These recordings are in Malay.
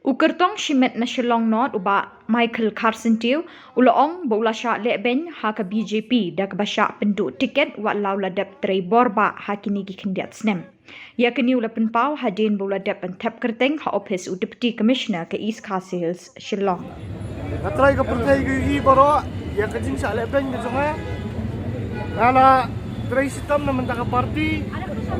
Ukertong shimet na Shillong Not uba Michael Carson Tiu uloong bola sya leben ha ka BJP dak basya pendu tiket wa laula dep trei borba ha kini gi kendiat snem. Ya kini ula penpau hadin bola dep pentap kerteng ha office u deputy commissioner ke East Khasi Hills Shillong. Natry ka percaya ke baro ya ka jing sa leben ke sungai. Ngala tray sistem na mentang parti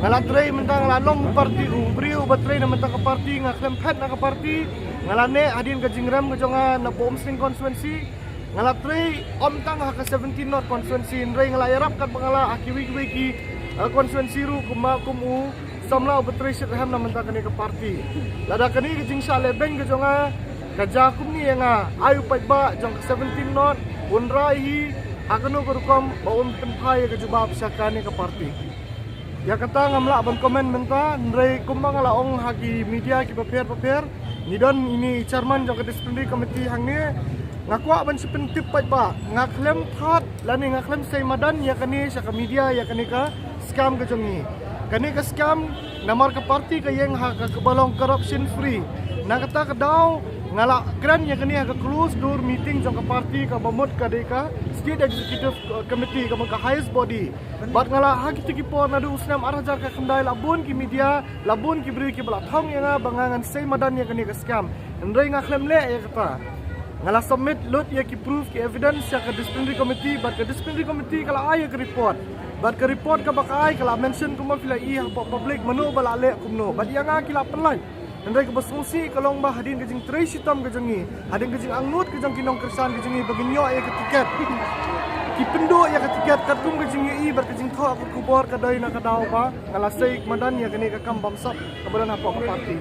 ngala tray mentang lalong parti ubriu batray na mentang parti ngaklem pet na parti ngalane adin ka jingram ka jonga na pomsing constituency ngala tray omtang ha ka 17 not constituency nray ngala yarap kat pangala akiwi ki constituency ru kuma kumu samla batray sirham na mentang ka parti lada kani ka jing sa leben ka jonga ka jakum ni nga ayu pa jong 17 not unrai Akanu kerukom baum tempai ke jubab syakane ke parti. Ya kata ngamla ban komen menta nrei kumbang ala ong hagi media ki paper nidon ini chairman jong disciplinary committee hangne ngakwa ban sipen tip pa ngaklem that lani ngaklem sei madan ya kani syaka media ya kani ka scam ke jongi. Kani ka scam namar ke parti ke yang ha ka kebalong corruption free. Na kata kedau ngala kran ya kani ha ka close door meeting jong ke parti ka bamut ka deka state executive committee ka highest body bat ngala ha ki por nadu usnam arajar ka kendai labun ki media labun ki beri ki bala thong ya bangangan sei madan ya kani ka scam ndrei ngaklem le ya kata ngala submit lot ya ki proof ki evidence ya ka disciplinary committee bat ka disciplinary committee kala ay ka report bat ka report ka bakai kala mention kuma fila i ha public manu bala le kumno bat yang kila penlai Nandai ke bersungsi kalau mbah hadin ke jing tray sitam ke jengi hadin ke jing angut ke jang kinong kersan ke jengi baginyo ya ke tiket ki penduk ya ke tiket katung ke jing i ber ke jing tho aku kubor ke dai na ke dau ba ngalasai madan ya kene ke kam bamsap ke badan apa parti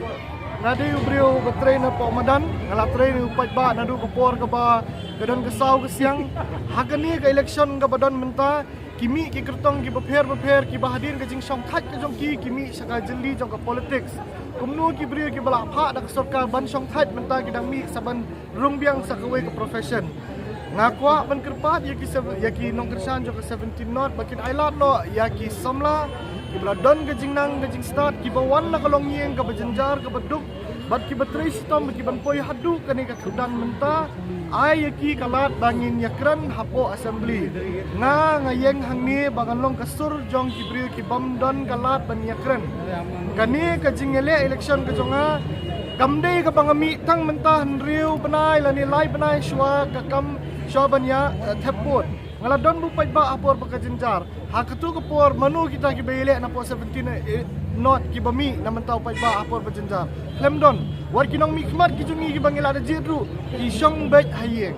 nadi ubriu betrei na po madan ngala tray ni upat ba nadu kubor ke ba gadan ke sau ke siang hakani ke election ke badan menta kimi ki kertong ki beper ki bahadin ke jing song that ke jong ki kimi saka jeli jong ke politics kumnu ki beri ki bala pha dak sarkar ban song that menta ki dang mi saban rumbiang sakawai ke profession ngakwa ban kerpat ya ki nong kersan jong ke 17 not bakin ailat lo ya ki samla ki bala don ke jing nang ke jing start ki bawan la kalong yeng ke bejenjar ke beduk bat ki betrei sitom ki ban poi hadu kani ka kedan menta ai ki kalat bangin yakran hapo assembly nga ngayeng hangni bangalong kasur jong ki bri ki bamdon kalat ban yakran kani ka jingele election ka jonga kamdei ka bangami tang menta henriu benai lani lai benai shwa ka kam shobanya thepot ngala don bu pai ba apor ba ka jinjar ha ketu ka por manu kita ki bele na po 17 not ki bami na mentau pai ba apor ba jinjar lemdon war kinong mikmat ki jungi ki bangila da jiru ki shong bet hayeng